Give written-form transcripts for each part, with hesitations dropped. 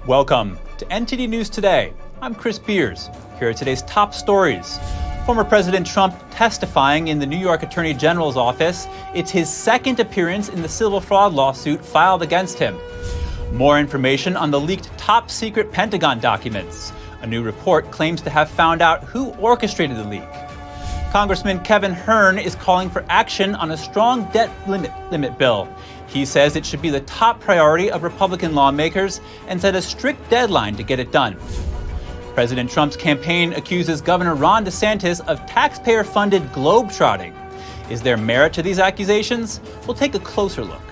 Welcome to NTD News Today. I'm Chris Beers. Here are today's top stories. Former President Trump testifying in the New York Attorney General's office. It's his second appearance in the civil fraud lawsuit filed against him. More information on the leaked top-secret Pentagon documents. A new report claims to have found out who orchestrated the leak. Congressman Kevin Hern is calling for action on a strong debt limit bill. He says it should be the top priority of Republican lawmakers and set a strict deadline to get it done. President Trump's campaign accuses Governor Ron DeSantis of taxpayer-funded globetrotting. Is there merit to these accusations? We'll take a closer look.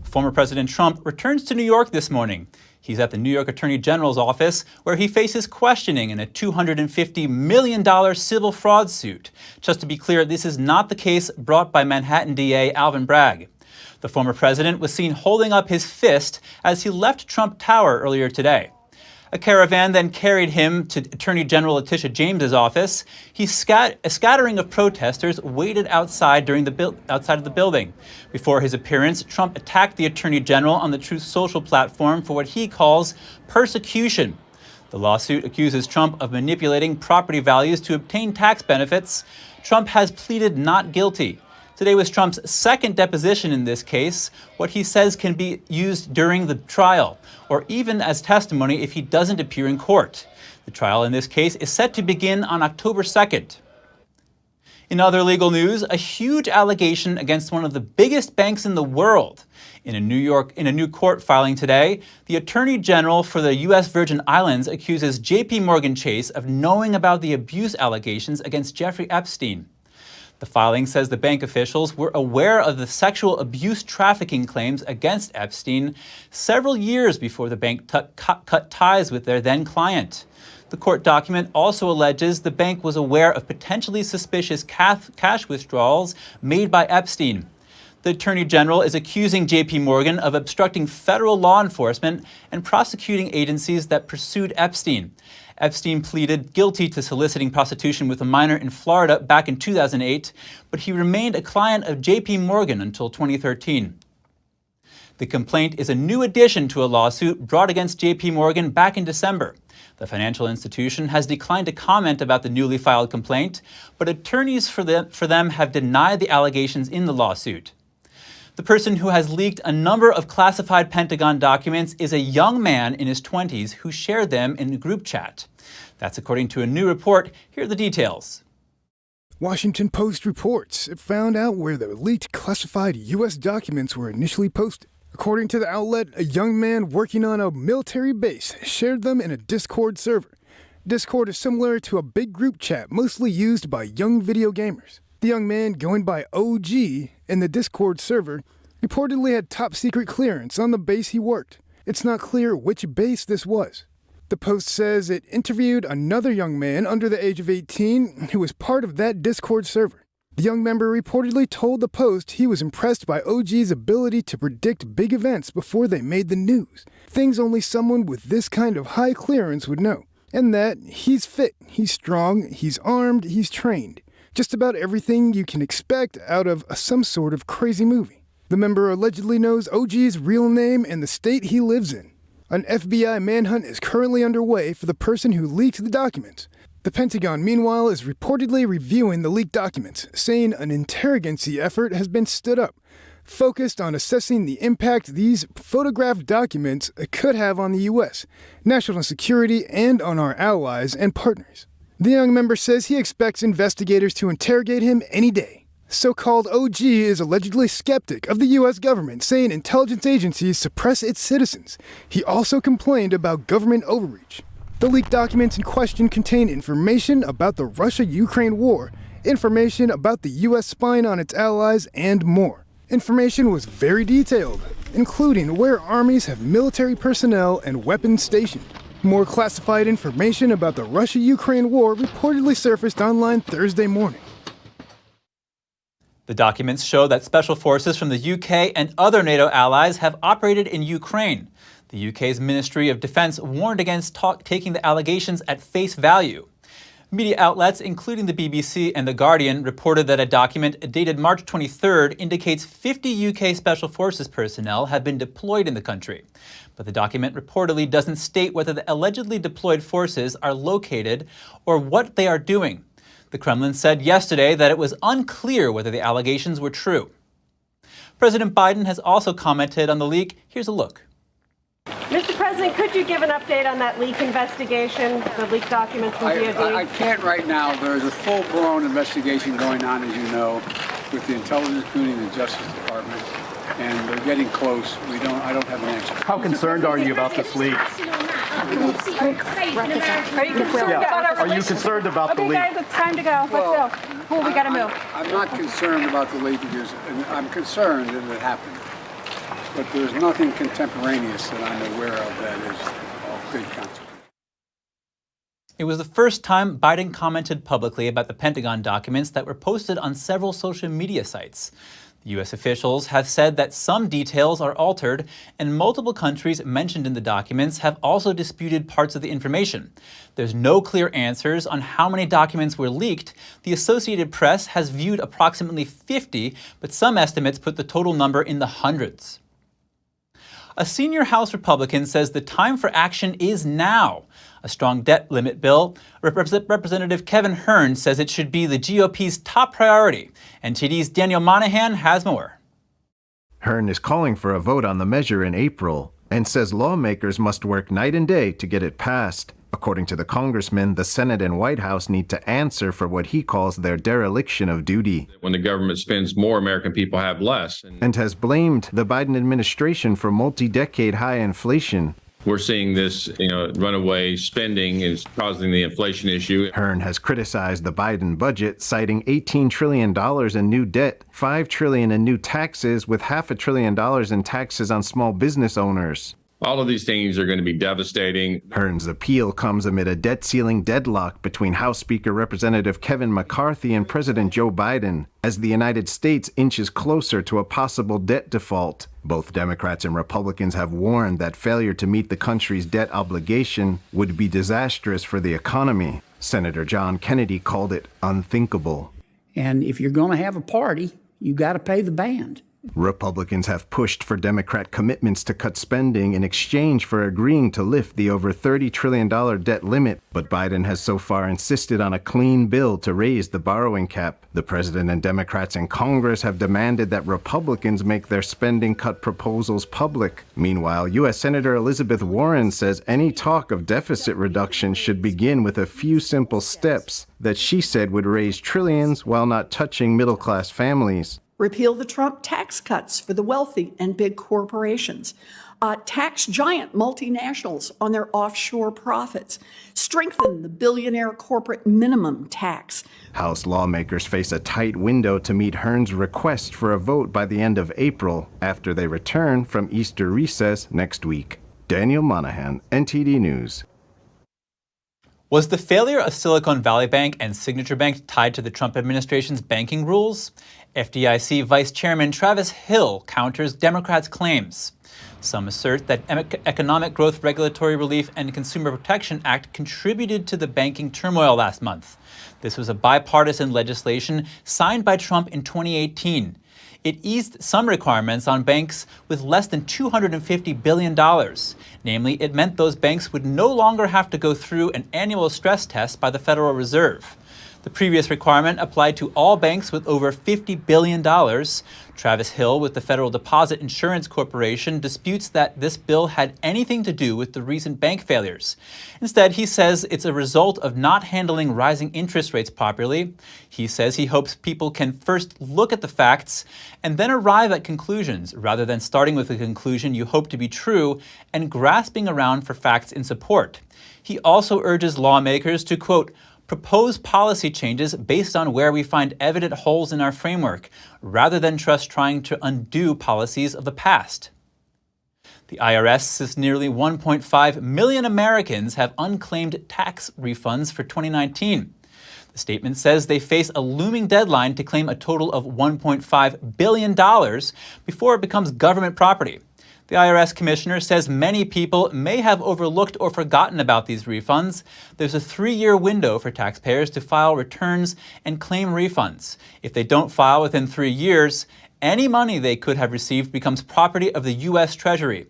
Former President Trump returns to New York this morning. He's at the New York Attorney General's office, where he faces questioning in a $250 million civil fraud suit. Just to be clear, this is not the case brought by Manhattan DA Alvin Bragg. The former president was seen holding up his fist as he left Trump Tower earlier today. A caravan then carried him to Attorney General Letitia James's office. A scattering of protesters waited outside of the building. Before his appearance, Trump attacked the Attorney General on the Truth Social platform for what he calls persecution. The lawsuit accuses Trump of manipulating property values to obtain tax benefits. Trump has pleaded not guilty. Today was Trump's second deposition in this case, what he says can be used during the trial, or even as testimony if he doesn't appear in court. The trial in this case is set to begin on October 2nd. In other legal news, a huge allegation against one of the biggest banks in the world. In a new court filing today, the Attorney General for the U.S. Virgin Islands accuses JPMorgan Chase of knowing about the abuse allegations against Jeffrey Epstein. The filing says the bank officials were aware of the sexual abuse trafficking claims against Epstein several years before the bank cut ties with their then client. The court document also alleges the bank was aware of potentially suspicious cash withdrawals made by Epstein. The Attorney General is accusing JPMorgan of obstructing federal law enforcement and prosecuting agencies that pursued Epstein. Epstein pleaded guilty to soliciting prostitution with a minor in Florida back in 2008, but he remained a client of JPMorgan until 2013. The complaint is a new addition to a lawsuit brought against JPMorgan back in December. The financial institution has declined to comment about the newly filed complaint, but attorneys for them have denied the allegations in the lawsuit. The person who has leaked a number of classified Pentagon documents is a young man in his 20s who shared them in a group chat. That's according to a new report. Here are the details. Washington Post reports it found out where the leaked classified U.S. documents were initially posted. According to the outlet, a young man working on a military base shared them in a Discord server. Discord is similar to a big group chat mostly used by young video gamers. The young man, going by OG in the Discord server, reportedly had top-secret clearance on the base he worked. It's not clear which base this was. The Post says it interviewed another young man under the age of 18 who was part of that Discord server. The young member reportedly told the Post he was impressed by OG's ability to predict big events before they made the news, things only someone with this kind of high clearance would know, and that he's fit, he's strong, he's armed, he's trained. Just about everything you can expect out of some sort of crazy movie. The member allegedly knows OG's real name and the state he lives in. An FBI manhunt is currently underway for the person who leaked the documents. The Pentagon, meanwhile, is reportedly reviewing the leaked documents, saying an interrogancy effort has been stood up, focused on assessing the impact these photographed documents could have on the U.S., national security, and on our allies and partners. The young member says he expects investigators to interrogate him any day. So-called OG is allegedly skeptic of the U.S. government, saying intelligence agencies suppress its citizens. He also complained about government overreach. The leaked documents in question contain information about the Russia-Ukraine war, information about the U.S. spying on its allies, and more. Information was very detailed, including where armies have military personnel and weapons stationed. More classified information about the Russia-Ukraine war reportedly surfaced online Thursday morning. The documents show that special forces from the UK and other NATO allies have operated in Ukraine. The UK's Ministry of Defense warned against taking the allegations at face value. Media outlets, including the BBC and The Guardian, reported that a document dated March 23rd indicates 50 UK Special Forces personnel have been deployed in the country. But the document reportedly doesn't state whether the allegedly deployed forces are located or what they are doing. The Kremlin said yesterday that it was unclear whether the allegations were true. President Biden has also commented on the leak. Here's a look. Mr. President, could you give an update on that leak investigation, the leaked documents from DOD? I can't right now. There is a full-blown investigation going on, as you know, with the intelligence community and the Justice Department, and they're getting close. I don't have an answer. How concerned are you about this leak? Are you concerned about Are you concerned about the leak? Okay, guys, it's time to go. Let's go. We got to move. I'm not concerned about the leak because I'm concerned that it happened. But there's nothing contemporaneous that I'm aware of that is of big consequence. It was the first time Biden commented publicly about the Pentagon documents that were posted on several social media sites. The U.S. officials have said that some details are altered, and multiple countries mentioned in the documents have also disputed parts of the information. There's no clear answers on how many documents were leaked. The Associated Press has viewed approximately 50, but some estimates put the total number in the hundreds. A senior House Republican says the time for action is now. A strong debt limit bill. Representative Kevin Hern says it should be the GOP's top priority. NTD's Daniel Monahan has more. Hern is calling for a vote on the measure in April and says lawmakers must work night and day to get it passed. According to the congressman, the Senate and White House need to answer for what he calls their dereliction of duty. When the government spends more, American people have less. And has blamed the Biden administration for multi-decade high inflation. We're seeing this, runaway spending is causing the inflation issue. Hern has criticized the Biden budget, citing $18 trillion in new debt, $5 trillion in new taxes, with $500 billion in taxes on small business owners. All of these things are going to be devastating. Hern's appeal comes amid a debt ceiling deadlock between House Speaker Representative Kevin McCarthy and President Joe Biden, as the United States inches closer to a possible debt default. Both Democrats and Republicans have warned that failure to meet the country's debt obligation would be disastrous for the economy. Senator John Kennedy called it unthinkable. And if you're going to have a party, you got to pay the band. Republicans have pushed for Democrat commitments to cut spending in exchange for agreeing to lift the over $30 trillion debt limit, but Biden has so far insisted on a clean bill to raise the borrowing cap. The president and Democrats in Congress have demanded that Republicans make their spending cut proposals public. Meanwhile, U.S. Senator Elizabeth Warren says any talk of deficit reduction should begin with a few simple steps that she said would raise trillions while not touching middle-class families. Repeal the Trump tax cuts for the wealthy and big corporations. Tax giant multinationals on their offshore profits. Strengthen the billionaire corporate minimum tax. House lawmakers face a tight window to meet Hern's request for a vote by the end of April, after they return from Easter recess next week. Daniel Monahan, NTD News. Was the failure of Silicon Valley Bank and Signature Bank tied to the Trump administration's banking rules? FDIC Vice Chairman Travis Hill counters Democrats' claims. Some assert that Economic Growth Regulatory Relief and Consumer Protection Act contributed to the banking turmoil last month. This was a bipartisan legislation signed by Trump in 2018. It eased some requirements on banks with less than $250 billion. Namely, it meant those banks would no longer have to go through an annual stress test by the Federal Reserve. The previous requirement applied to all banks with over $50 billion. Travis Hill with the Federal Deposit Insurance Corporation disputes that this bill had anything to do with the recent bank failures. Instead, he says it's a result of not handling rising interest rates properly. He says he hopes people can first look at the facts and then arrive at conclusions, rather than starting with a conclusion you hope to be true and grasping around for facts in support. He also urges lawmakers to, quote, propose policy changes based on where we find evident holes in our framework, rather than just trying to undo policies of the past. The IRS says nearly 1.5 million Americans have unclaimed tax refunds for 2019. The statement says they face a looming deadline to claim a total of $1.5 billion before it becomes government property. The IRS commissioner says many people may have overlooked or forgotten about these refunds. There's a 3-year window for taxpayers to file returns and claim refunds. If they don't file within 3 years, any money they could have received becomes property of the U.S. Treasury.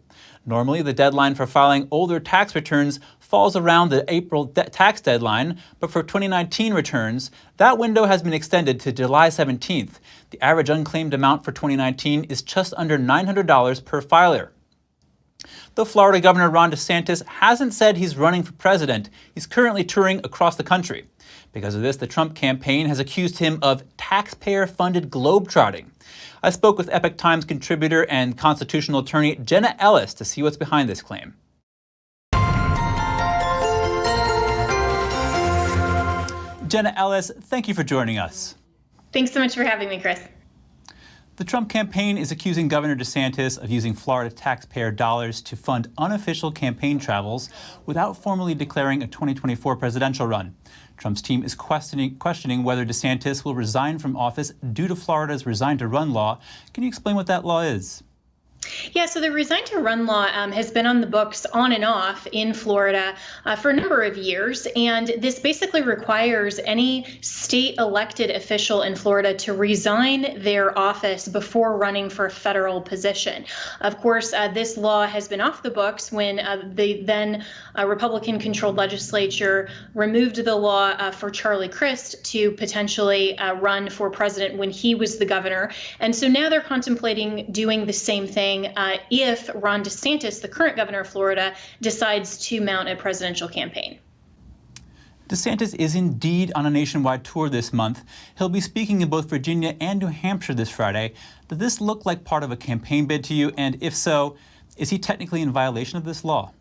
Normally, the deadline for filing older tax returns falls around the April tax deadline, but for 2019 returns, that window has been extended to July 17th. The average unclaimed amount for 2019 is just under $900 per filer. Though Florida Governor Ron DeSantis hasn't said he's running for president, he's currently touring across the country. Because of this, the Trump campaign has accused him of taxpayer-funded globetrotting. I spoke with Epoch Times contributor and constitutional attorney Jenna Ellis to see what's behind this claim. Jenna Ellis, thank you for joining us. Thanks so much for having me, Chris. The Trump campaign is accusing Governor DeSantis of using Florida taxpayer dollars to fund unofficial campaign travels without formally declaring a 2024 presidential run. Trump's team is questioning whether DeSantis will resign from office due to Florida's Resign to Run law. Can you explain what that law is? Yeah, so the Resign to Run law has been on the books on and off in Florida for a number of years. And this basically requires any state elected official in Florida to resign their office before running for a federal position. Of course, this law has been off the books when the then Republican-controlled legislature removed the law for Charlie Crist to potentially run for president when he was the governor. And so now they're contemplating doing the same thing if Ron DeSantis, the current governor of Florida, decides to mount a presidential campaign. DeSantis is indeed on a nationwide tour this month. He'll be speaking in both Virginia and New Hampshire this Friday. Does this look like part of a campaign bid to you? And if so, is he technically in violation of this law?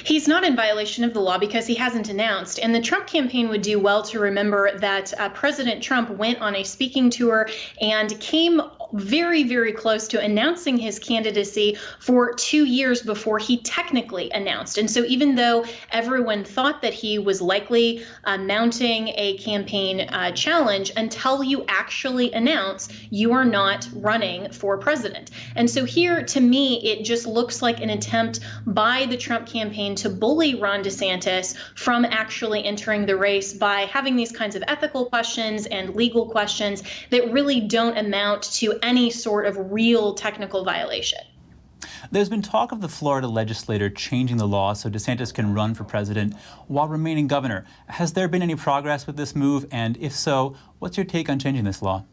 He's not in violation of the law because he hasn't announced. And the Trump campaign would do well to remember that President Trump went on a speaking tour and came very, very close to announcing his candidacy for 2 years before he technically announced. And so even though everyone thought that he was likely mounting a campaign challenge, until you actually announce you are not running for president. And so here, to me, it just looks like an attempt by the Trump campaign to bully Ron DeSantis from actually entering the race by having these kinds of ethical questions and legal questions that really don't amount to any sort of real technical violation. There's been talk of the Florida legislature changing the law so DeSantis can run for president while remaining governor. Has there been any progress with this move? And if so, what's your take on changing this law?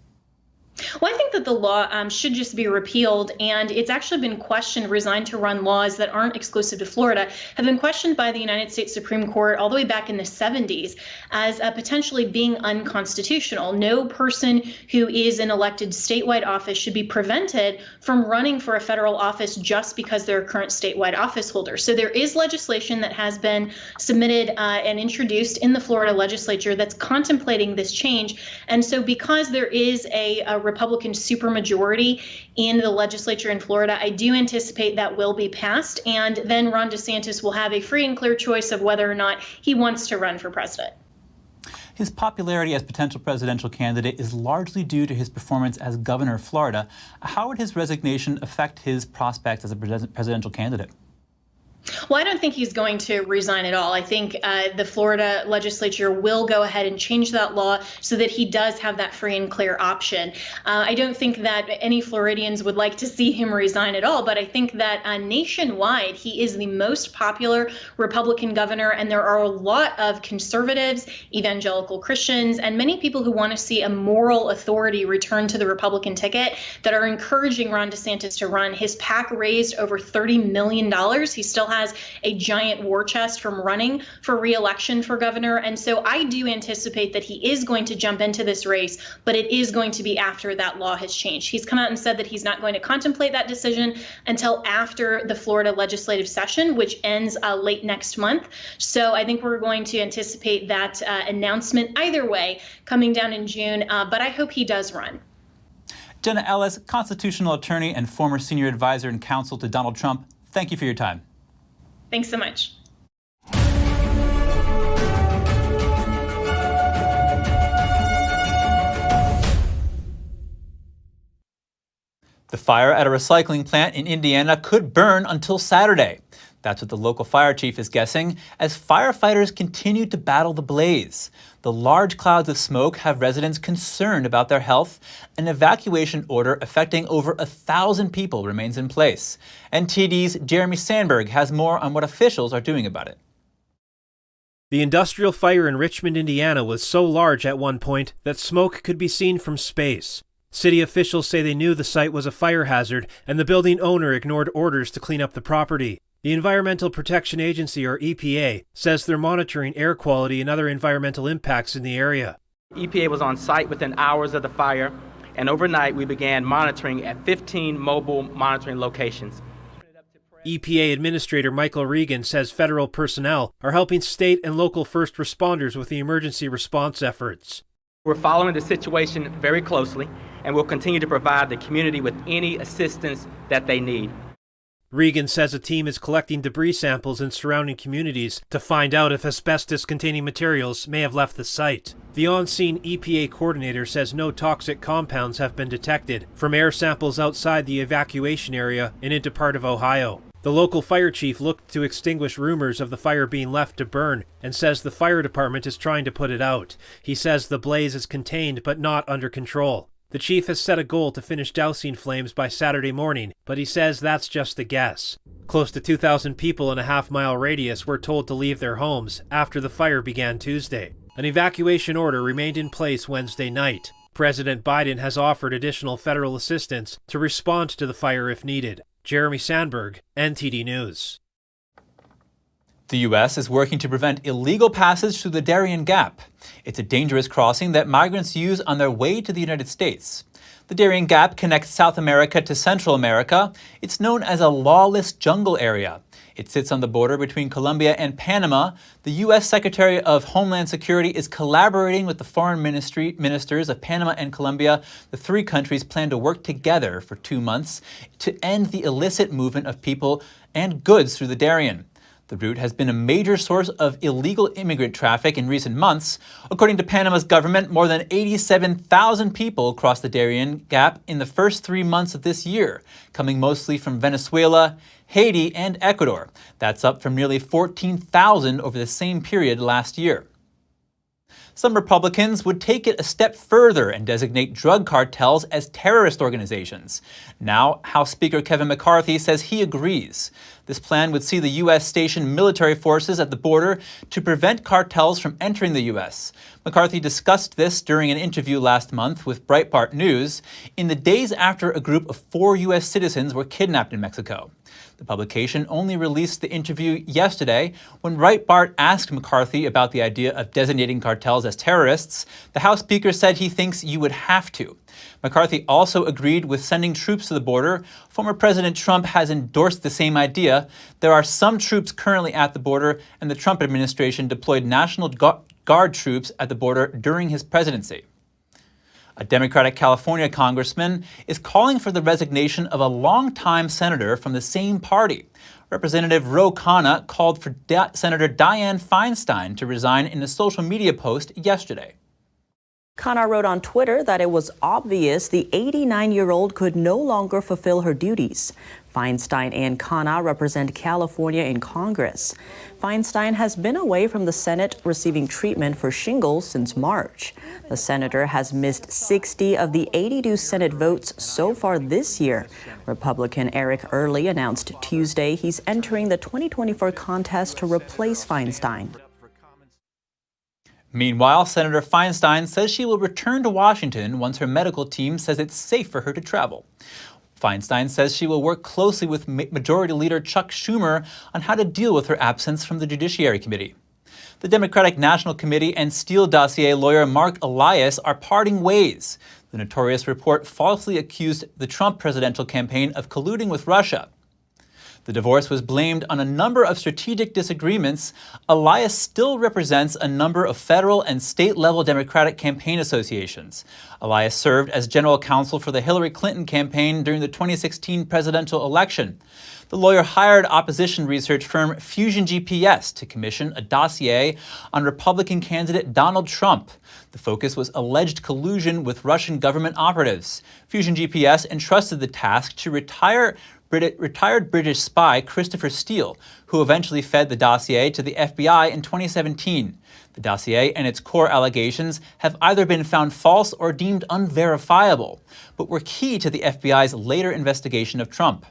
Well, I think that the law should just be repealed, and it's actually been questioned. Resign to Run laws that aren't exclusive to Florida have been questioned by the United States Supreme Court all the way back in the 70s as potentially being unconstitutional. No person who is in elected statewide office should be prevented from running for a federal office just because they're a current statewide office holder. So there is legislation that has been submitted and introduced in the Florida legislature that's contemplating this change. And so because there is a Republican supermajority in the legislature in Florida, I do anticipate that will be passed, and then Ron DeSantis will have a free and clear choice of whether or not he wants to run for president. His popularity as potential presidential candidate is largely due to his performance as governor of Florida. How would his resignation affect his prospects as a presidential candidate? Well, I don't think he's going to resign at all. I think the Florida legislature will go ahead and change that law so that he does have that free and clear option. I don't think that any Floridians would like to see him resign at all, but I think that nationwide he is the most popular Republican governor, and there are a lot of conservatives, evangelical Christians, and many people who want to see a moral authority return to the Republican ticket that are encouraging Ron DeSantis to run. His PAC raised over $30 million. He still has a giant war chest from running for re-election for governor. And so I do anticipate that he is going to jump into this race, but it is going to be after that law has changed. He's come out and said that he's not going to contemplate that decision until after the Florida legislative session, which ends late next month. So I think we're going to anticipate that announcement either way coming down in June, but I hope he does run. Jenna Ellis, constitutional attorney and former senior advisor and counsel to Donald Trump, thank you for your time. Thanks so much. The fire at a recycling plant in Indiana could burn until Saturday. That's what the local fire chief is guessing as firefighters continue to battle the blaze. The large clouds of smoke have residents concerned about their health. An evacuation order affecting over 1,000 people remains in place. NTD's Jeremy Sandberg has more on what officials are doing about it. The industrial fire in Richmond, Indiana was so large at one point that smoke could be seen from space. City officials say they knew the site was a fire hazard, and the building owner ignored orders to clean up the property. The Environmental Protection Agency, or EPA, says they're monitoring air quality and other environmental impacts in the area. EPA was on site within hours of the fire, and overnight we began monitoring at 15 mobile monitoring locations. EPA Administrator Michael Regan says federal personnel are helping state and local first responders with the emergency response efforts. We're following the situation very closely, and we'll continue to provide the community with any assistance that they need. Regan says a team is collecting debris samples in surrounding communities to find out if asbestos-containing materials may have left the site. The on-scene EPA coordinator says no toxic compounds have been detected from air samples outside the evacuation area and into part of Ohio. The local fire chief looked to extinguish rumors of the fire being left to burn and says the fire department is trying to put it out. He says the blaze is contained but not under control. The chief has set a goal to finish dousing flames by Saturday morning, but he says that's just a guess. Close to 2,000 people in a half-mile radius were told to leave their homes after the fire began Tuesday. An evacuation order remained in place Wednesday night. President Biden has offered additional federal assistance to respond to the fire if needed. Jeremy Sandberg, NTD News. The U.S. is working to prevent illegal passage through the Darién Gap. It's a dangerous crossing that migrants use on their way to the United States. The Darién Gap connects South America to Central America. It's known as a lawless jungle area. It sits on the border between Colombia and Panama. The U.S. Secretary of Homeland Security is collaborating with the foreign ministers of Panama and Colombia. The three countries plan to work together for 2 months to end the illicit movement of people and goods through the Darién. The route has been a major source of illegal immigrant traffic in recent months. According to Panama's government, more than 87,000 people crossed the Darién Gap in the first 3 months of this year, coming mostly from Venezuela, Haiti, and Ecuador. That's up from nearly 14,000 over the same period last year. Some Republicans would take it a step further and designate drug cartels as terrorist organizations. Now, House Speaker Kevin McCarthy says he agrees. This plan would see the U.S. station military forces at the border to prevent cartels from entering the U.S. McCarthy discussed this during an interview last month with Breitbart News in the days after a group of 4 U.S. citizens were kidnapped in Mexico. The publication only released the interview yesterday. When Breitbart asked McCarthy about the idea of designating cartels as terrorists, the House Speaker said he thinks you would have to. McCarthy also agreed with sending troops to the border. Former President Trump has endorsed the same idea. There are some troops currently at the border, and the Trump administration deployed National Guard troops at the border during his presidency. A Democratic California congressman is calling for the resignation of a longtime senator from the same party. Representative Ro Khanna called for Senator Dianne Feinstein to resign in a social media post yesterday. Khanna wrote on Twitter that it was obvious the 89-year-old could no longer fulfill her duties. Feinstein and Khanna represent California in Congress. Feinstein has been away from the Senate receiving treatment for shingles since March. The senator has missed 60 of the 82 Senate votes so far this year. Republican Eric Early announced Tuesday he's entering the 2024 contest to replace Feinstein. Meanwhile, Senator Feinstein says she will return to Washington once her medical team says it's safe for her to travel. Feinstein says she will work closely with Majority Leader Chuck Schumer on how to deal with her absence from the Judiciary Committee. The Democratic National Committee and Steele dossier lawyer Mark Elias are parting ways. The notorious report falsely accused the Trump presidential campaign of colluding with Russia. The divorce was blamed on a number of strategic disagreements. Elias still represents a number of federal and state-level Democratic campaign associations. Elias served as general counsel for the Hillary Clinton campaign during the 2016 presidential election. The lawyer hired opposition research firm Fusion GPS to commission a dossier on Republican candidate Donald Trump. The focus was alleged collusion with Russian government operatives. Fusion GPS entrusted the task to retired British spy Christopher Steele, who eventually fed the dossier to the FBI in 2017. The dossier and its core allegations have either been found false or deemed unverifiable, but were key to the FBI's later investigation of Trump.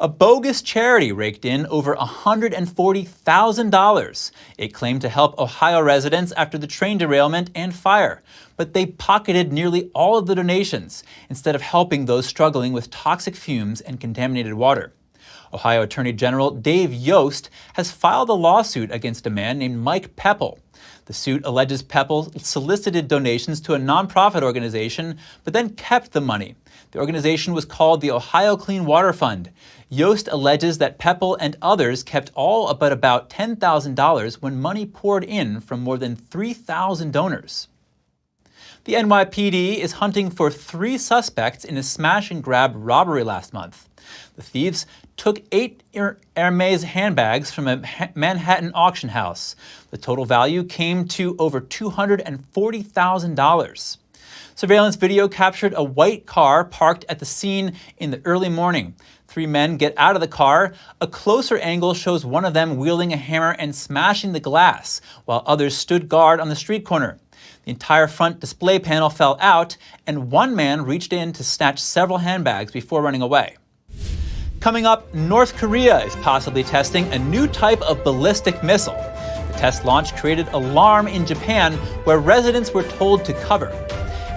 A bogus charity raked in over $140,000. It claimed to help Ohio residents after the train derailment and fire, but they pocketed nearly all of the donations instead of helping those struggling with toxic fumes and contaminated water. Ohio Attorney General Dave Yost has filed a lawsuit against a man named Mike Pepple. The suit alleges Pepple solicited donations to a nonprofit organization, but then kept the money. The organization was called the Ohio Clean Water Fund. Yost alleges that Pepple and others kept all but about $10,000 when money poured in from more than 3,000 donors. The NYPD is hunting for 3 suspects in a smash-and-grab robbery last month. The thieves took 8 Hermes handbags from a Manhattan auction house. The total value came to over $240,000. Surveillance video captured a white car parked at the scene in the early morning. 3 men get out of the car. A closer angle shows one of them wielding a hammer and smashing the glass, while others stood guard on the street corner. The entire front display panel fell out, and one man reached in to snatch several handbags before running away. Coming up, North Korea is possibly testing a new type of ballistic missile. The test launch created alarm in Japan, where residents were told to cover.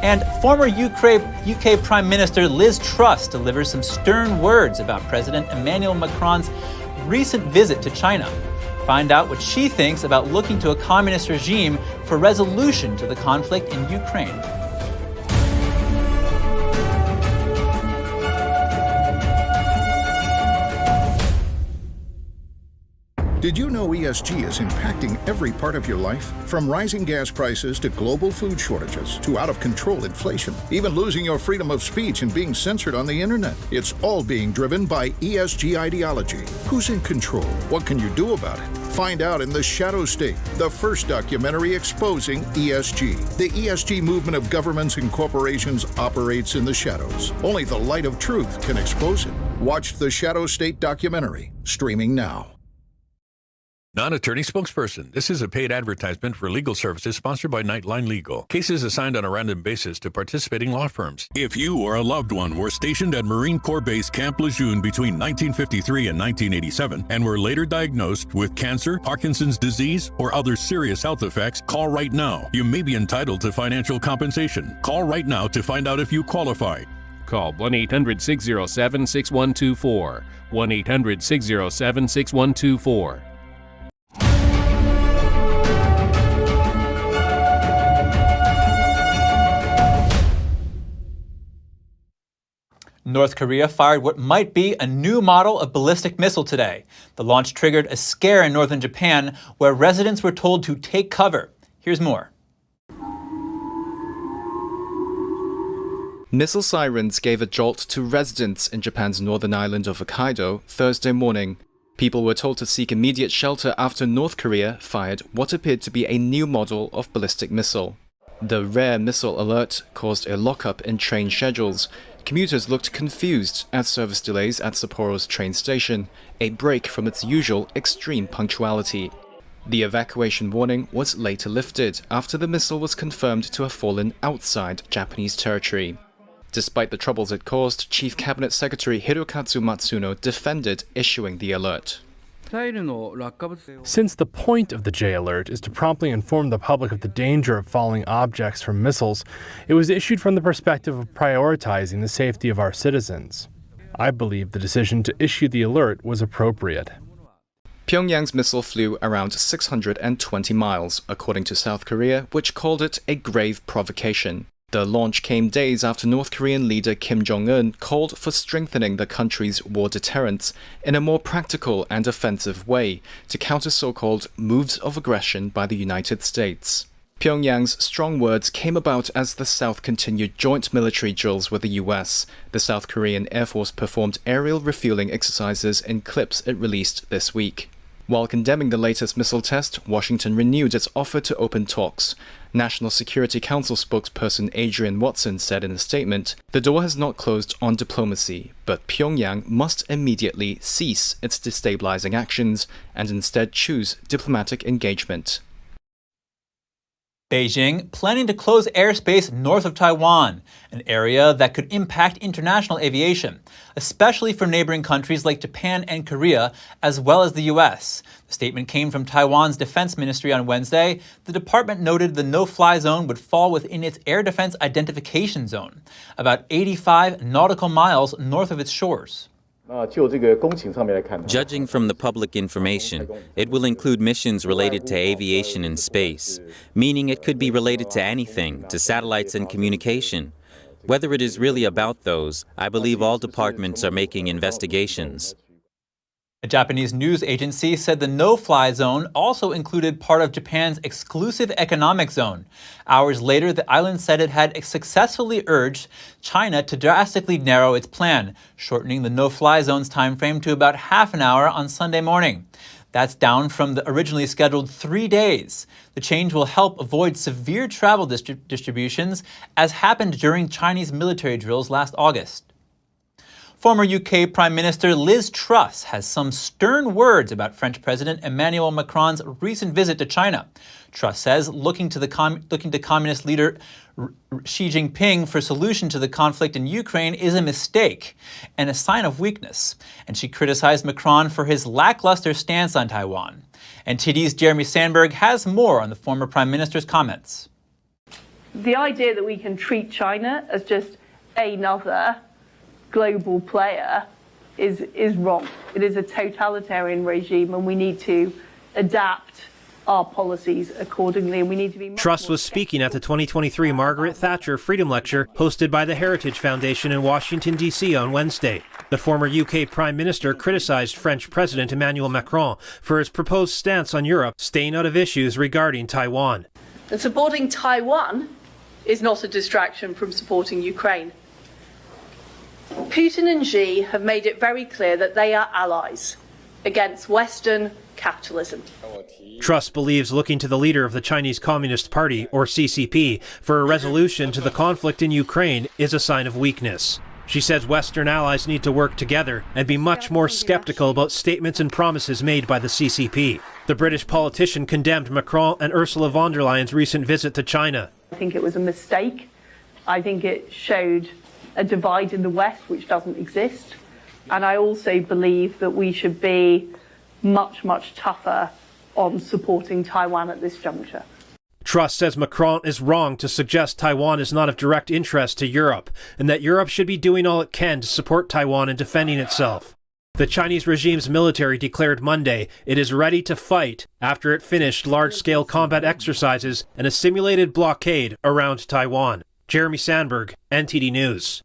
And former UK Prime Minister Liz Truss delivers some stern words about President Emmanuel Macron's recent visit to China. Find out what she thinks about looking to a communist regime for resolution to the conflict in Ukraine. Did you know ESG is impacting every part of your life? From rising gas prices to global food shortages to out-of-control inflation, even losing your freedom of speech and being censored on the internet. It's all being driven by ESG ideology. Who's in control? What can you do about it? Find out in The Shadow State, the first documentary exposing ESG. The ESG movement of governments and corporations operates in the shadows. Only the light of truth can expose it. Watch The Shadow State documentary, streaming now. Non-attorney spokesperson. This is a paid advertisement for legal services sponsored by Nightline Legal. Cases assigned on a random basis to participating law firms. If you or a loved one were stationed at Marine Corps Base Camp Lejeune between 1953 and 1987 and were later diagnosed with cancer, Parkinson's disease, or other serious health effects, call right now. You may be entitled to financial compensation. Call right now to find out if you qualify. Call 1-800-607-6124. 1-800-607-6124. North Korea fired what might be a new model of ballistic missile today. The launch triggered a scare in northern Japan, where residents were told to take cover. Here's more. Missile sirens gave a jolt to residents in Japan's northern island of Hokkaido Thursday morning. People were told to seek immediate shelter after North Korea fired what appeared to be a new model of ballistic missile. The rare missile alert caused a lockup in train schedules. Commuters looked confused at service delays at Sapporo's train station, a break from its usual extreme punctuality. The evacuation warning was later lifted after the missile was confirmed to have fallen outside Japanese territory. Despite the troubles it caused, Chief Cabinet Secretary Hirokatsu Matsuno defended issuing the alert. Since the point of the J alert is to promptly inform the public of the danger of falling objects from missiles, it was issued from the perspective of prioritizing the safety of our citizens. I believe the decision to issue the alert was appropriate. Pyongyang's missile flew around 620 miles, according to South Korea, which called it a grave provocation. The launch came days after North Korean leader Kim Jong-un called for strengthening the country's war deterrence in a more practical and offensive way to counter so-called moves of aggression by the United States. Pyongyang's strong words came about as the South continued joint military drills with the US. The South Korean Air Force performed aerial refueling exercises in clips it released this week. While condemning the latest missile test, Washington renewed its offer to open talks. National Security Council spokesperson Adrienne Watson said in a statement, "The door has not closed on diplomacy, but Pyongyang must immediately cease its destabilizing actions and instead choose diplomatic engagement." Beijing planning to close airspace north of Taiwan, an area that could impact international aviation, especially for neighboring countries like Japan and Korea, as well as the U.S. The statement came from Taiwan's defense ministry on Wednesday. The department noted the no-fly zone would fall within its air defense identification zone, about 85 nautical miles north of its shores. Judging from the public information, it will include missions related to aviation and space, meaning it could be related to anything, to satellites and communication. Whether it is really about those, I believe all departments are making investigations. A Japanese news agency said the no-fly zone also included part of Japan's exclusive economic zone. Hours later, the island said it had successfully urged China to drastically narrow its plan, shortening the no-fly zone's timeframe to about half an hour on Sunday morning. That's down from the originally scheduled 3 days. The change will help avoid severe travel distributions, as happened during Chinese military drills last August. Former UK Prime Minister Liz Truss has some stern words about French President Emmanuel Macron's recent visit to China. Truss says looking to communist leader Xi Jinping for a solution to the conflict in Ukraine is a mistake and a sign of weakness. And she criticized Macron for his lackluster stance on Taiwan. NTD's Jeremy Sandberg has more on the former Prime Minister's comments. The idea that we can treat China as just another global player is wrong. It is a totalitarian regime, and we need to adapt our policies accordingly, and we need to be... Truss was speaking at the 2023 Margaret Thatcher Freedom Lecture hosted by the Heritage Foundation in Washington, D.C. on Wednesday. The former UK Prime Minister criticized French President Emmanuel Macron for his proposed stance on Europe, staying out of issues regarding Taiwan. And supporting Taiwan is not a distraction from supporting Ukraine. Putin and Xi have made it very clear that they are allies against Western capitalism. Truss believes looking to the leader of the Chinese Communist Party, or CCP, for a resolution to the conflict in Ukraine is a sign of weakness. She says Western allies need to work together and be much more skeptical about statements and promises made by the CCP. The British politician condemned Macron and Ursula von der Leyen's recent visit to China. I think it was a mistake. I think it showed a divide in the West which doesn't exist. And I also believe that we should be much, much tougher on supporting Taiwan at this juncture. Truss says Macron is wrong to suggest Taiwan is not of direct interest to Europe, and that Europe should be doing all it can to support Taiwan in defending itself. The Chinese regime's military declared Monday it is ready to fight after it finished large-scale combat exercises and a simulated blockade around Taiwan. Jeremy Sandberg, NTD News.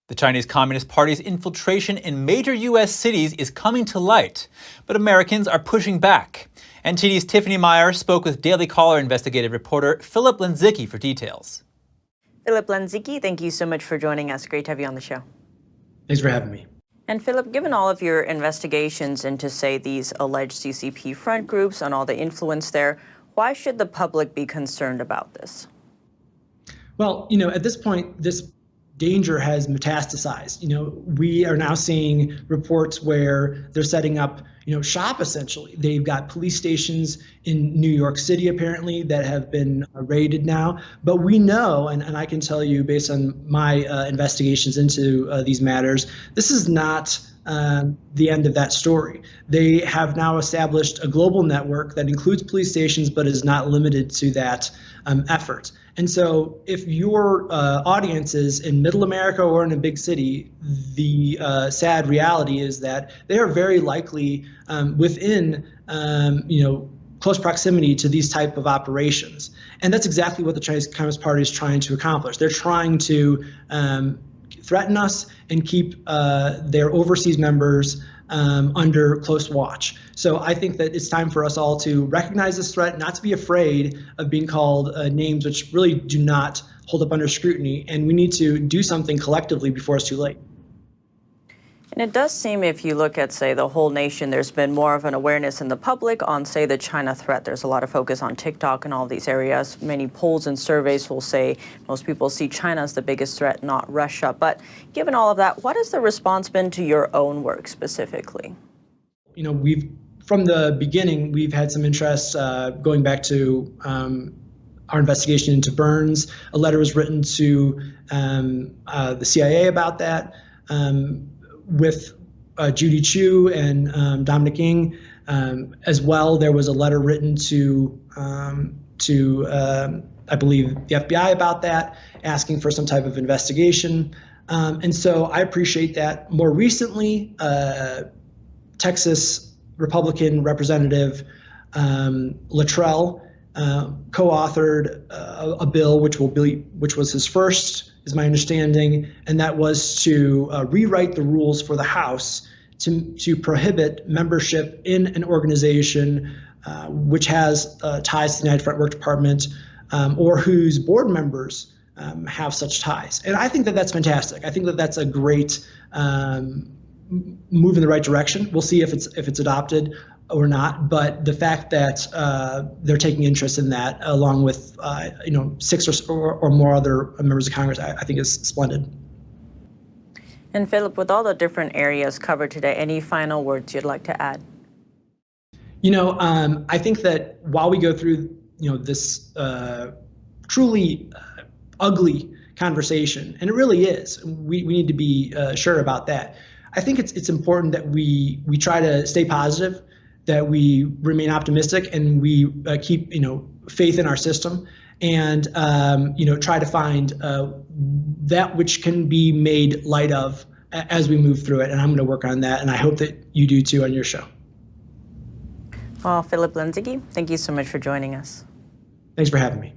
The Chinese Communist Party's infiltration in major U.S. cities is coming to light, but Americans are pushing back. NTD's Tiffany Meyer spoke with Daily Caller investigative reporter Philip Lanzicki for details. Philip Lanzicki, thank you so much for joining us. Great to have you on the show. Thanks for having me. And Philip, given all of your investigations into, say, these alleged CCP front groups and all the influence there, why should the public be concerned about this? Well, at this point, this danger has metastasized. We are now seeing reports where they're setting up, shop essentially. They've got police stations in New York City, apparently, that have been raided now. But we know, and I can tell you based on my investigations into these matters, this is not the end of that story. They have now established a global network that includes police stations, but is not limited to that effort. And so if your audience is in middle America or in a big city, the sad reality is that they are very likely within, close proximity to these type of operations. And that's exactly what the Chinese Communist Party is trying to accomplish. They're trying to threaten us and keep their overseas members under close watch. So I think that it's time for us all to recognize this threat, not to be afraid of being called names which really do not hold up under scrutiny. And we need to do something collectively before it's too late. And it does seem, if you look at, say, the whole nation, there's been more of an awareness in the public on, say, the China threat. There's a lot of focus on TikTok and all these areas. Many polls and surveys will say most people see China as the biggest threat, not Russia. But given all of that, what has the response been to your own work specifically? You know, from the beginning, we've had some interest going back to our investigation into Burns. A letter was written to the CIA about that. With Judy Chu and Dominic Ng as well. There was a letter written to I believe, the FBI about that, asking for some type of investigation. And so I appreciate that. More recently, Texas Republican Representative Luttrell co-authored a bill which was his first, is my understanding, and that was to rewrite the rules for the House to prohibit membership in an organization which has ties to the United Front Work Department or whose board members have such ties. And I think that that's fantastic. I think that that's a great move in the right direction. We'll see if it's adopted or not, but the fact that they're taking interest in that, along with 6 or more other members of Congress, I think is splendid. And Philip, with all the different areas covered today, any final words you'd like to add? I think that while we go through this truly ugly conversation, and it really is, we need to be sure about that. I think it's important that we try to stay positive, that we remain optimistic, and we keep faith in our system, and try to find that which can be made light of as we move through it. And I'm going to work on that, and I hope that you do too on your show. Well, Philip Lenzicki, thank you so much for joining us. Thanks for having me.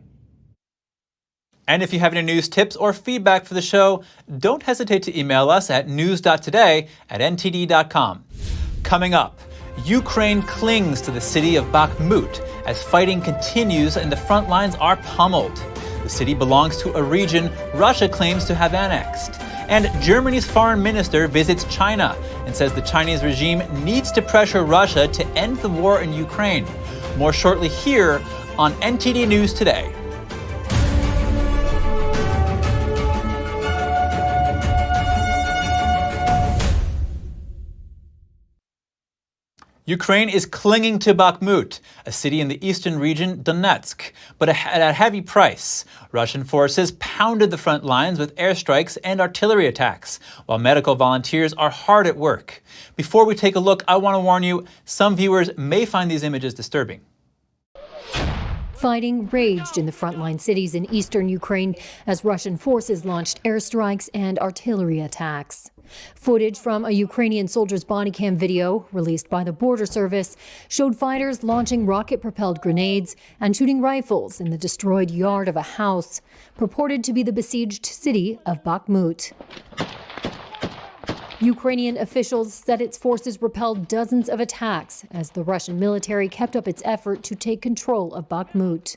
And if you have any news tips or feedback for the show, don't hesitate to email us at news.today@ntd.com. Coming up, Ukraine clings to the city of Bakhmut as fighting continues and the front lines are pummeled. The city belongs to a region Russia claims to have annexed. And Germany's foreign minister visits China and says the Chinese regime needs to pressure Russia to end the war in Ukraine. More shortly here on NTD News Today. Ukraine is clinging to Bakhmut, a city in the eastern region, Donetsk, but at a heavy price. Russian forces pounded the front lines with airstrikes and artillery attacks, while medical volunteers are hard at work. Before we take a look, I want to warn you, some viewers may find these images disturbing. Fighting raged in the frontline cities in eastern Ukraine as Russian forces launched airstrikes and artillery attacks. Footage from a Ukrainian soldier's body cam video, released by the Border Service, showed fighters launching rocket-propelled grenades and shooting rifles in the destroyed yard of a house, purported to be the besieged city of Bakhmut. Ukrainian officials said its forces repelled dozens of attacks as the Russian military kept up its effort to take control of Bakhmut.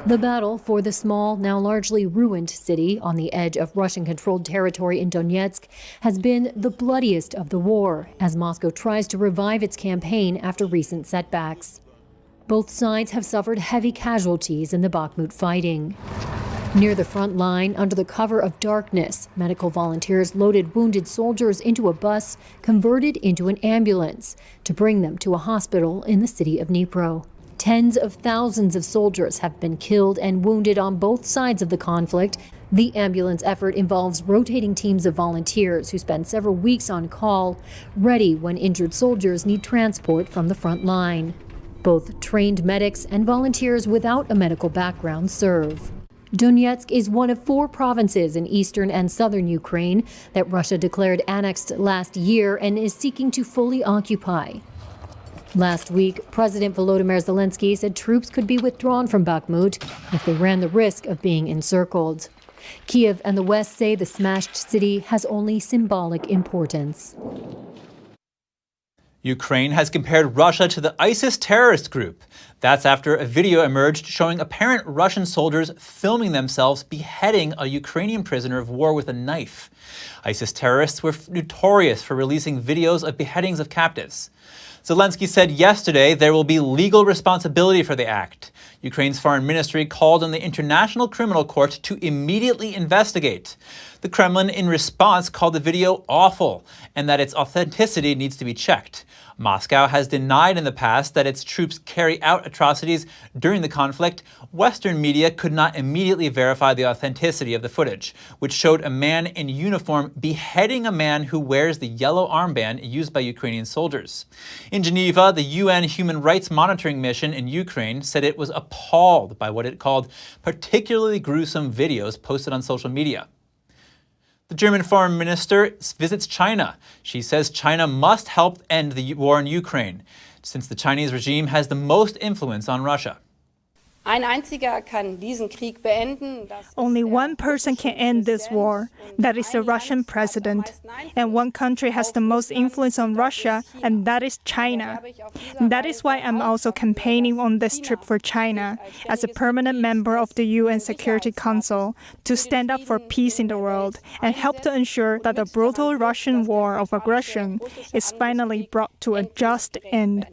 The battle for the small, now largely ruined city on the edge of Russian-controlled territory in Donetsk has been the bloodiest of the war as Moscow tries to revive its campaign after recent setbacks. Both sides have suffered heavy casualties in the Bakhmut fighting. Near the front line, under the cover of darkness, medical volunteers loaded wounded soldiers into a bus converted into an ambulance to bring them to a hospital in the city of Dnipro. Tens of thousands of soldiers have been killed and wounded on both sides of the conflict. The ambulance effort involves rotating teams of volunteers who spend several weeks on call, ready when injured soldiers need transport from the front line. Both trained medics and volunteers without a medical background serve. Donetsk is one of 4 provinces in eastern and southern Ukraine that Russia declared annexed last year and is seeking to fully occupy. Last week, President Volodymyr Zelensky said troops could be withdrawn from Bakhmut if they ran the risk of being encircled. Kiev and the West say the smashed city has only symbolic importance. Ukraine has compared Russia to the ISIS terrorist group. That's after a video emerged showing apparent Russian soldiers filming themselves beheading a Ukrainian prisoner of war with a knife. ISIS terrorists were notorious for releasing videos of beheadings of captives. Zelensky said yesterday there will be legal responsibility for the act. Ukraine's foreign ministry called on the International Criminal Court to immediately investigate. The Kremlin, in response, called the video awful and that its authenticity needs to be checked. Moscow has denied in the past that its troops carry out atrocities during the conflict. Western media could not immediately verify the authenticity of the footage, which showed a man in uniform beheading a man who wears the yellow armband used by Ukrainian soldiers. In Geneva, the UN Human Rights Monitoring Mission in Ukraine said it was appalled by what it called particularly gruesome videos posted on social media. The German foreign minister visits China. She says China must help end the war in Ukraine, since the Chinese regime has the most influence on Russia. Only one person can end this war. That is the Russian president. And one country has the most influence on Russia, and that is China. That is why I'm also campaigning on this trip for China, as a permanent member of the UN Security Council, to stand up for peace in the world and help to ensure that the brutal Russian war of aggression is finally brought to a just end.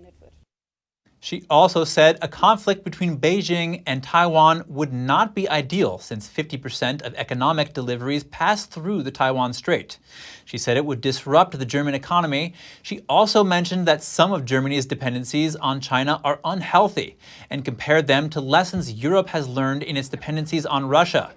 She also said a conflict between Beijing and Taiwan would not be ideal, since 50% of economic deliveries pass through the Taiwan Strait. She said it would disrupt the German economy. She also mentioned that some of Germany's dependencies on China are unhealthy and compared them to lessons Europe has learned in its dependencies on Russia.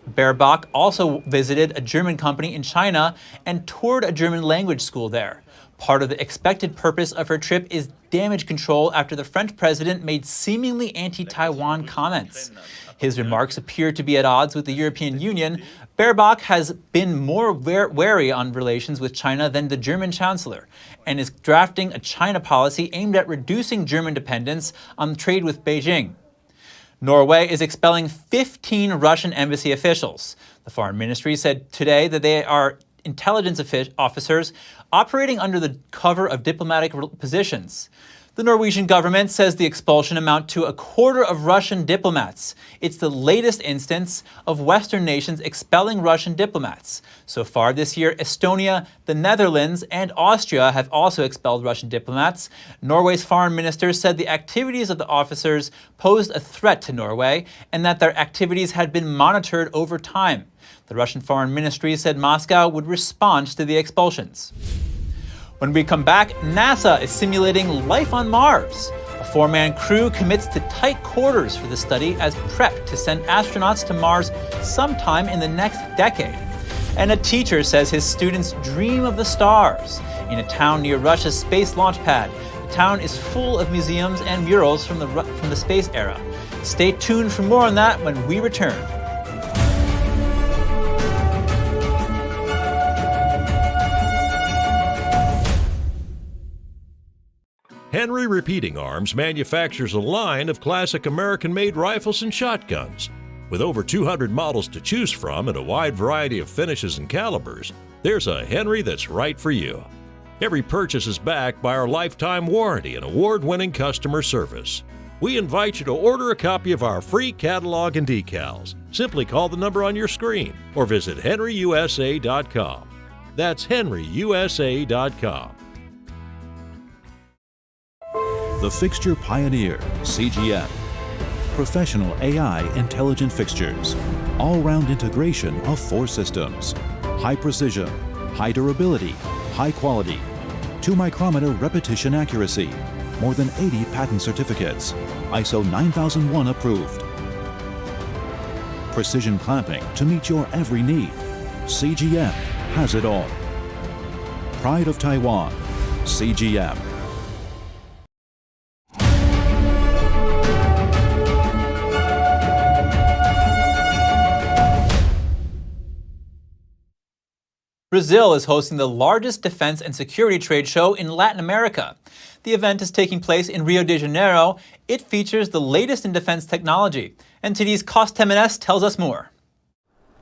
Baerbock also visited a German company in China and toured a German language school there. Part of the expected purpose of her trip is damage control after the French president made seemingly anti-Taiwan comments. His remarks appear to be at odds with the European Union. Baerbock has been more wary on relations with China than the German chancellor and is drafting a China policy aimed at reducing German dependence on trade with Beijing. Norway is expelling 15 Russian embassy officials. The foreign ministry said today that they are intelligence officers operating under the cover of diplomatic positions. The Norwegian government says the expulsion amount to a quarter of Russian diplomats. It's the latest instance of Western nations expelling Russian diplomats. So far this year, Estonia, the Netherlands, and Austria have also expelled Russian diplomats. Norway's foreign minister said the activities of the officers posed a threat to Norway and that their activities had been monitored over time. The Russian Foreign Ministry said Moscow would respond to the expulsions. When we come back, NASA is simulating life on Mars. A 4-man crew commits to tight quarters for the study as prep to send astronauts to Mars sometime in the next decade. And a teacher says his students dream of the stars. In a town near Russia's space launch pad, the town is full of museums and murals from the space era. Stay tuned for more on that when we return. Henry Repeating Arms manufactures a line of classic American-made rifles and shotguns. With over 200 models to choose from and a wide variety of finishes and calibers, there's a Henry that's right for you. Every purchase is backed by our lifetime warranty and award-winning customer service. We invite you to order a copy of our free catalog and decals. Simply call the number on your screen or visit henryusa.com. That's henryusa.com. The Fixture Pioneer, CGM. Professional AI intelligent fixtures. All-round integration of 4 systems. High precision, high durability, high quality. 2-micrometer repetition accuracy. More than 80 patent certificates. ISO 9001 approved. Precision clamping to meet your every need. CGM has it all. Pride of Taiwan, CGM. Brazil is hosting the largest defense and security trade show in Latin America. The event is taking place in Rio de Janeiro. It features the latest in defense technology. NTD's Cost Jimenez tells us more.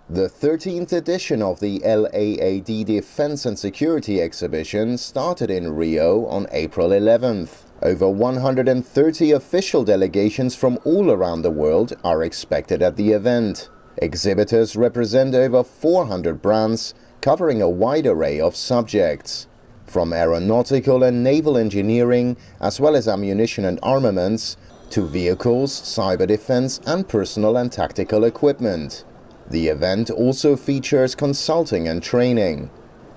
The 13th edition of the LAAD Defense and Security Exhibition started in Rio on April 11th. Over 130 official delegations from all around the world are expected at the event. Exhibitors represent over 400 brands, covering a wide array of subjects, from aeronautical and naval engineering, as well as ammunition and armaments, to vehicles, cyber defense, and personal and tactical equipment. The event also features consulting and training.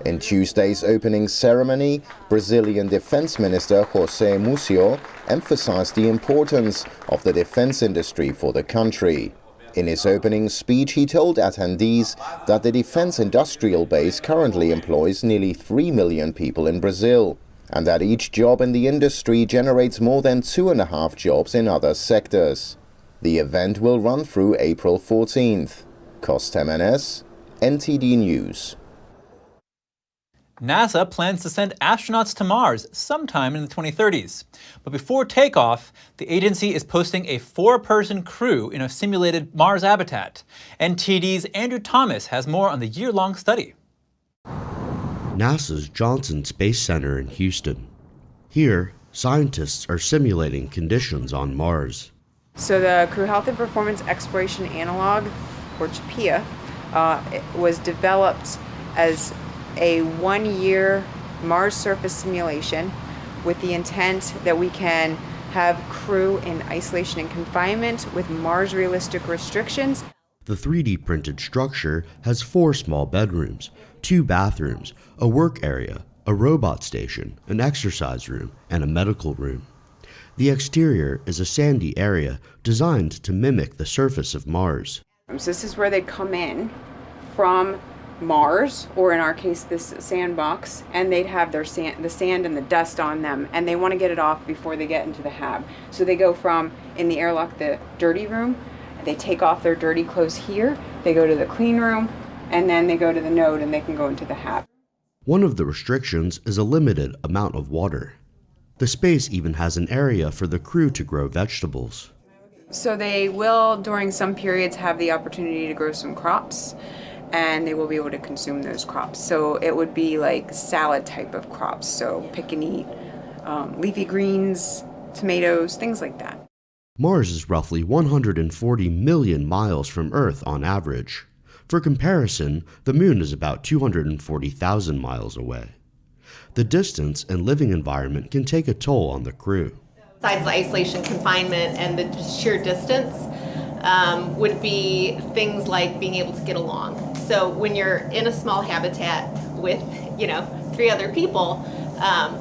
In Tuesday's opening ceremony, Brazilian Defense Minister José Múcio emphasized the importance of the defense industry for the country. In his opening speech, he told attendees that the defense industrial base currently employs nearly 3 million people in Brazil, and that each job in the industry generates more than 2.5 jobs in other sectors. The event will run through April 14th. Cost Jimenez, NTD News. NASA plans to send astronauts to Mars sometime in the 2030s. But before takeoff, the agency is posting a 4-person crew in a simulated Mars habitat. NTD's Andrew Thomas has more on the year-long study. NASA's Johnson Space Center in Houston. Here, scientists are simulating conditions on Mars. So the Crew Health and Performance Exploration Analog, or CHPEA, was developed as a 1-year Mars surface simulation with the intent that we can have crew in isolation and confinement with Mars realistic restrictions. The 3D printed structure has 4 small bedrooms, 2 bathrooms, a work area, a robot station, an exercise room, and a medical room. The exterior is a sandy area designed to mimic the surface of Mars. So this is where they'd come in from Mars, or in our case this sandbox, and they'd have their the sand and the dust on them, and they want to get it off before they get into the hab. So they go from, in the airlock, the dirty room, they take off their dirty clothes here, they go to the clean room, and then they go to the node and they can go into the hab. One of the restrictions is a limited amount of water. The space even has an area for the crew to grow vegetables. So they will, during some periods, have the opportunity to grow some crops, and they will be able to consume those crops. So it would be like salad type of crops, so pick and eat, leafy greens, tomatoes, things like that. Mars is roughly 140 million miles from Earth on average. For comparison, the Moon is about 240,000 miles away. The distance and living environment can take a toll on the crew. Besides the isolation, confinement, and the sheer distance, would be things like being able to get along. So when you're in a small habitat with, 3 other people,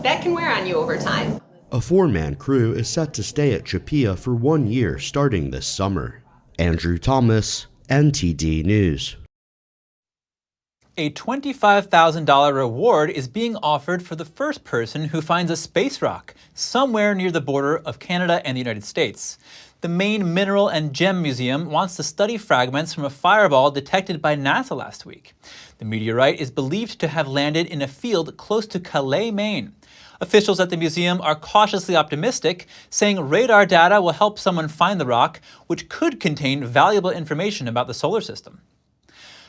that can wear on you over time. A 4-man crew is set to stay at CHPEA for 1 year starting this summer. Andrew Thomas, NTD News. A $25,000 reward is being offered for the first person who finds a space rock somewhere near the border of Canada and the United States. The Maine Mineral and Gem Museum wants to study fragments from a fireball detected by NASA last week. The meteorite is believed to have landed in a field close to Calais, Maine. Officials at the museum are cautiously optimistic, saying radar data will help someone find the rock, which could contain valuable information about the solar system.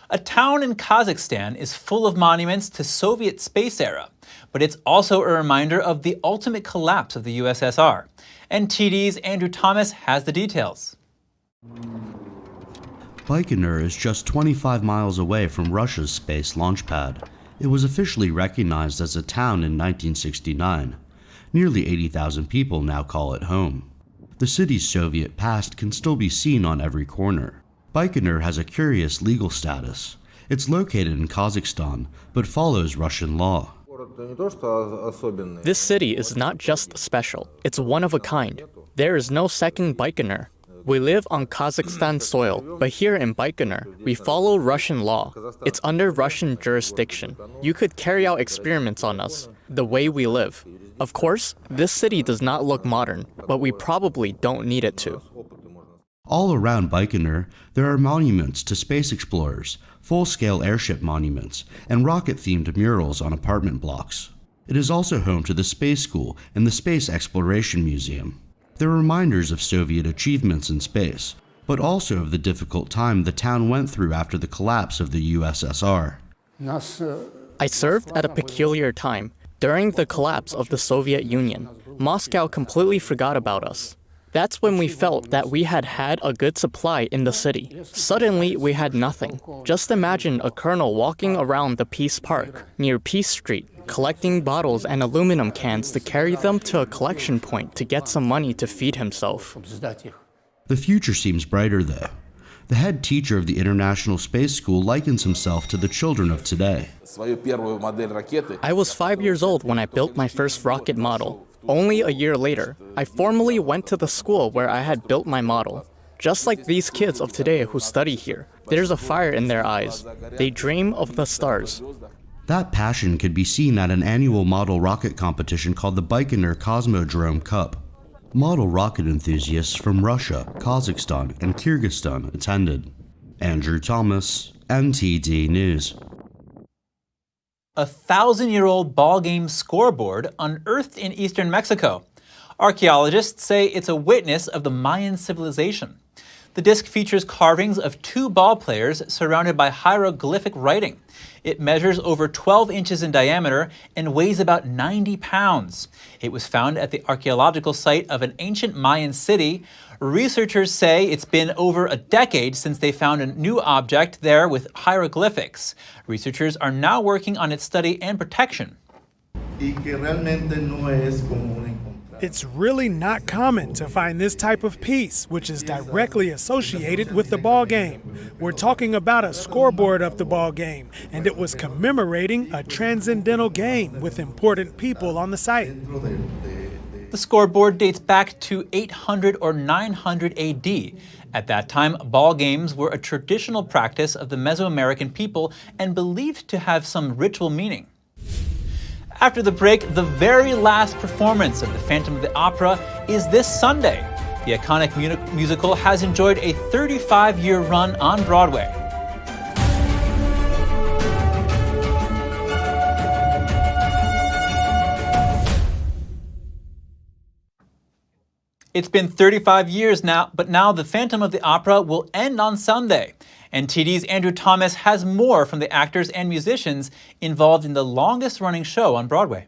A town in Kazakhstan is full of monuments to Soviet space era, but it's also a reminder of the ultimate collapse of the USSR. NTD's Andrew Thomas has the details. Baikonur is just 25 miles away from Russia's space launch pad. It was officially recognized as a town in 1969. Nearly 80,000 people now call it home. The city's Soviet past can still be seen on every corner. Baikonur has a curious legal status. It's located in Kazakhstan, but follows Russian law. This city is not just special, it's one of a kind. There is no second Baikonur. We live on Kazakhstan soil, but here in Baikonur, we follow Russian law. It's under Russian jurisdiction. You could carry out experiments on us, the way we live. Of course, this city does not look modern, but we probably don't need it to. All around Baikonur, there are monuments to space explorers, full-scale airship monuments, and rocket-themed murals on apartment blocks. It is also home to the Space School and the Space Exploration Museum. There are reminders of Soviet achievements in space, but also of the difficult time the town went through after the collapse of the USSR. I served at a peculiar time. During the collapse of the Soviet Union, Moscow completely forgot about us. That's when we felt that we had had a good supply in the city. Suddenly, we had nothing. Just imagine a colonel walking around the Peace Park, near Peace Street, collecting bottles and aluminum cans to carry them to a collection point to get some money to feed himself. The future seems brighter, though. The head teacher of the International Space School likens himself to the children of today. I was 5 years old when I built my first rocket model. Only a year later, I formally went to the school where I had built my model. Just like these kids of today who study here, there's a fire in their eyes. They dream of the stars. That passion could be seen at an annual model rocket competition called the Baikonur Cosmodrome Cup. Model rocket enthusiasts from Russia, Kazakhstan, and Kyrgyzstan attended. Andrew Thomas, NTD News. A 1,000-year-old ballgame scoreboard unearthed in eastern Mexico. Archaeologists say it's a witness of the Mayan civilization. The disc features carvings of 2 ball players surrounded by hieroglyphic writing. It measures over 12 inches in diameter and weighs about 90 pounds. It was found at the archaeological site of an ancient Mayan city. Researchers say it's been over a decade since they found a new object there with hieroglyphics. Researchers are now working on its study and protection. It's really not common to find this type of piece, which is directly associated with the ball game. We're talking about a scoreboard of the ball game, and it was commemorating a transcendental game with important people on the site. The scoreboard dates back to 800 or 900 AD. At that time, ball games were a traditional practice of the Mesoamerican people and believed to have some ritual meaning. After the break, the very last performance of The Phantom of the Opera is this Sunday. The iconic musical has enjoyed a 35-year run on Broadway. It's been 35 years now, but now The Phantom of the Opera will end on Sunday. NTD's Andrew Thomas has more from the actors and musicians involved in the longest-running show on Broadway.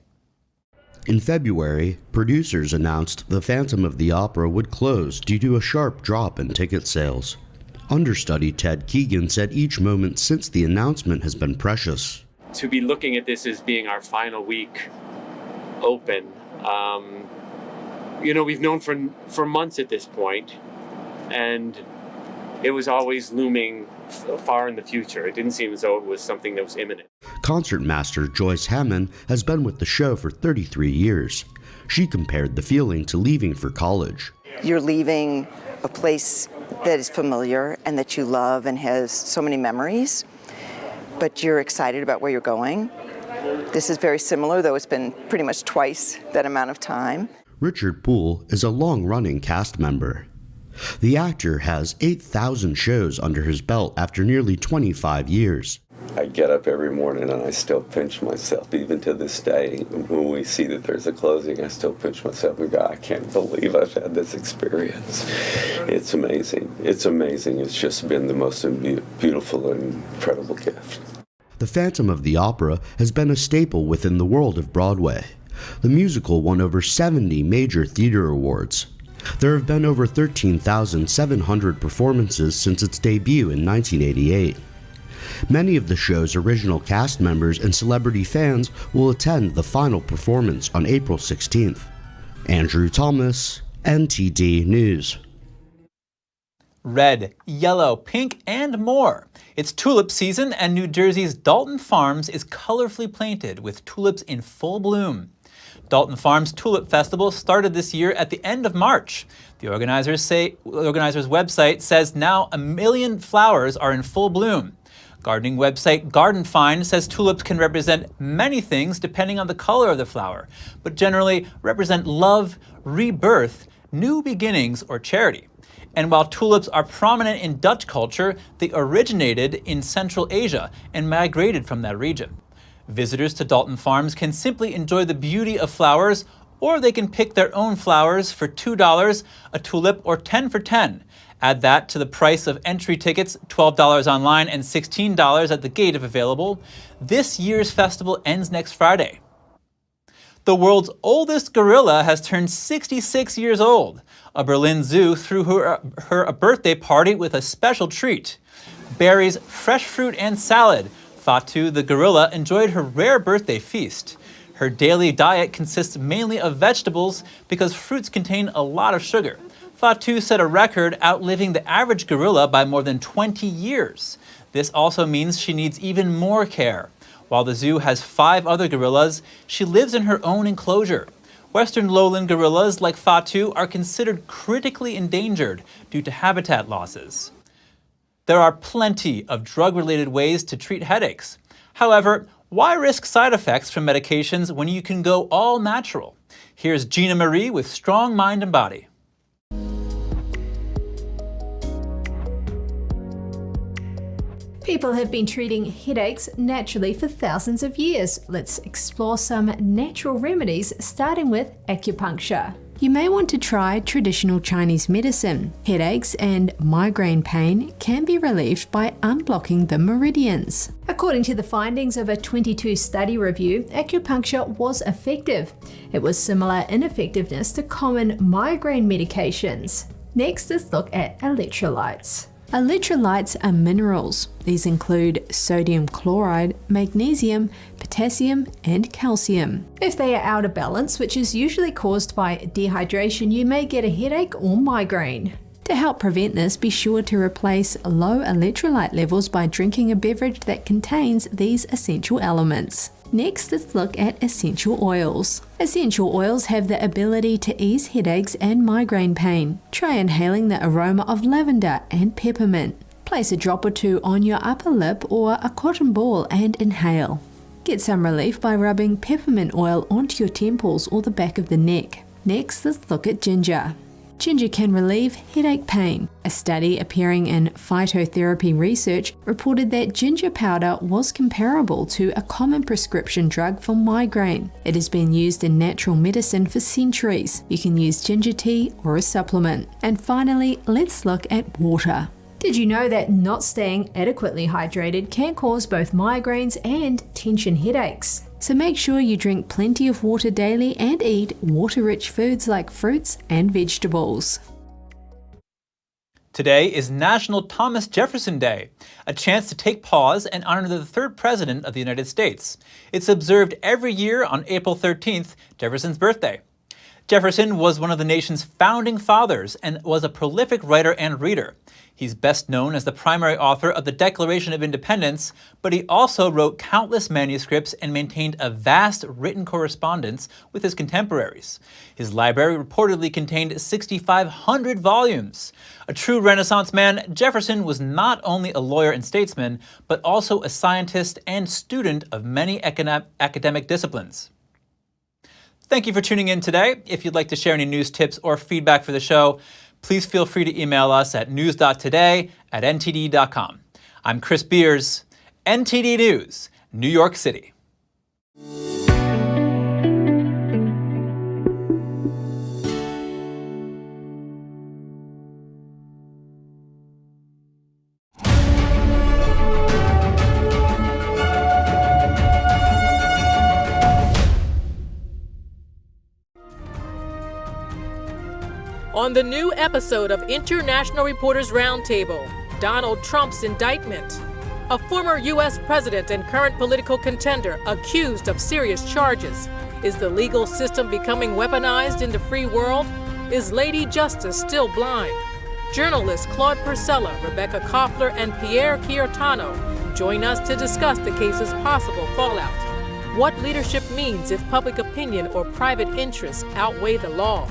In February, producers announced The Phantom of the Opera would close due to a sharp drop in ticket sales. Understudy Ted Keegan said each moment since the announcement has been precious. To be looking at this as being our final week open, we've known for months at this point, and it was always looming far in the future. It didn't seem as though it was something that was imminent. Concertmaster Joyce Hammond has been with the show for 33 years. She compared the feeling to leaving for college. You're leaving a place that is familiar and that you love and has so many memories, but you're excited about where you're going. This is very similar, though it's been pretty much twice that amount of time. Richard Poole is a long-running cast member. The actor has 8,000 shows under his belt after nearly 25 years. I get up every morning and I still pinch myself, even to this day. When we see that there's a closing, I still pinch myself and go, I can't believe I've had this experience. It's amazing. It's amazing. It's just been the most beautiful and incredible gift. The Phantom of the Opera has been a staple within the world of Broadway. The musical won over 70 major theater awards. There have been over 13,700 performances since its debut in 1988. Many of the show's original cast members and celebrity fans will attend the final performance on April 16th. Andrew Thomas, NTD News. Red, yellow, pink, and more. It's tulip season, and New Jersey's Dalton Farms is colorfully painted with tulips in full bloom. Dalton Farms Tulip Festival started this year at the end of March. The organizers' website says now 1 million flowers are in full bloom. Gardening website Garden Find says tulips can represent many things depending on the color of the flower, but generally represent love, rebirth, new beginnings, or charity. And while tulips are prominent in Dutch culture, they originated in Central Asia and migrated from that region. Visitors to Dalton Farms can simply enjoy the beauty of flowers, or they can pick their own flowers for $2 a tulip or 10 for 10. Add that to the price of entry tickets, $12 online and $16 at the gate if available. This year's festival ends next Friday. The world's oldest gorilla has turned 66 years old. A Berlin zoo threw her a birthday party with a special treat. Berries, fresh fruit, and salad. Fatu, the gorilla, enjoyed her rare birthday feast. Her daily diet consists mainly of vegetables because fruits contain a lot of sugar. Fatu set a record, outliving the average gorilla by more than 20 years. This also means she needs even more care. While the zoo has 5 other gorillas, she lives in her own enclosure. Western lowland gorillas like Fatu are considered critically endangered due to habitat losses. There are plenty of drug-related ways to treat headaches. However, why risk side effects from medications when you can go all natural? Here's Gina Marie with Strong Mind and Body. People have been treating headaches naturally for thousands of years. Let's explore some natural remedies, starting with acupuncture. You may want to try traditional Chinese medicine. Headaches and migraine pain can be relieved by unblocking the meridians. According to the findings of a 22-study review, acupuncture was effective. It was similar in effectiveness to common migraine medications. Next, let's look at electrolytes. Electrolytes are minerals. These include sodium chloride, magnesium, potassium, and calcium. If they are out of balance, which is usually caused by dehydration, you may get a headache or migraine. To help prevent this, be sure to replace low electrolyte levels by drinking a beverage that contains these essential elements. Next, let's look at essential oils. Essential oils have the ability to ease headaches and migraine pain. Try inhaling the aroma of lavender and peppermint. Place a drop or two on your upper lip or a cotton ball and inhale. Get some relief by rubbing peppermint oil onto your temples or the back of the neck. Next, let's look at ginger. Ginger can relieve headache pain. A study appearing in Phytotherapy Research reported that ginger powder was comparable to a common prescription drug for migraine. It has been used in natural medicine for centuries. You can use ginger tea or a supplement. And finally, let's look at water. Did you know that not staying adequately hydrated can cause both migraines and tension headaches? So make sure you drink plenty of water daily and eat water-rich foods like fruits and vegetables. Today is National Thomas Jefferson Day, a chance to take pause and honor the 3rd President of the United States. It's observed every year on April 13th, Jefferson's birthday. Jefferson was one of the nation's founding fathers and was a prolific writer and reader. He's best known as the primary author of the Declaration of Independence, but he also wrote countless manuscripts and maintained a vast written correspondence with his contemporaries. His library reportedly contained 6,500 volumes. A true Renaissance man, Jefferson was not only a lawyer and statesman, but also a scientist and student of many academic disciplines. Thank you for tuning in today. If you'd like to share any news tips or feedback for the show, please feel free to email us at news.today@ntd.com. I'm Chris Beers, NTD News, New York City. On the new episode of International Reporters Roundtable, Donald Trump's indictment. A former U.S. president and current political contender accused of serious charges. Is the legal system becoming weaponized in the free world? Is Lady Justice still blind? Journalists Claude Purcella, Rebecca Koffler, and Pierre Chiartano join us to discuss the case's possible fallout. What leadership means if public opinion or private interests outweigh the law.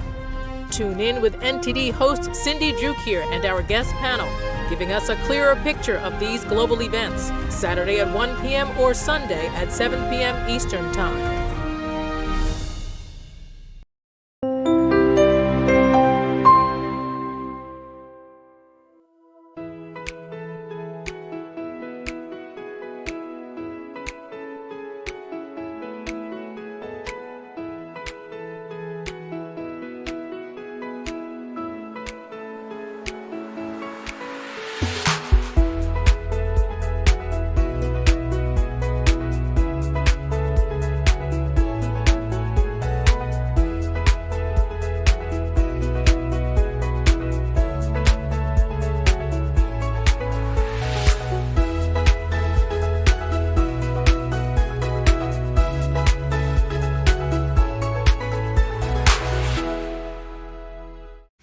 Tune in with NTD host Cindy Drukier and our guest panel, giving us a clearer picture of these global events, Saturday at 1 p.m. or Sunday at 7 p.m. Eastern Time.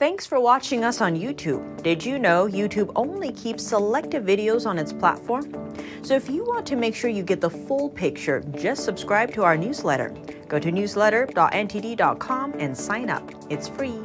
Thanks for watching us on YouTube. Did you know YouTube only keeps selective videos on its platform? So if you want to make sure you get the full picture, just subscribe to our newsletter. Go to newsletter.ntd.com and sign up. It's free.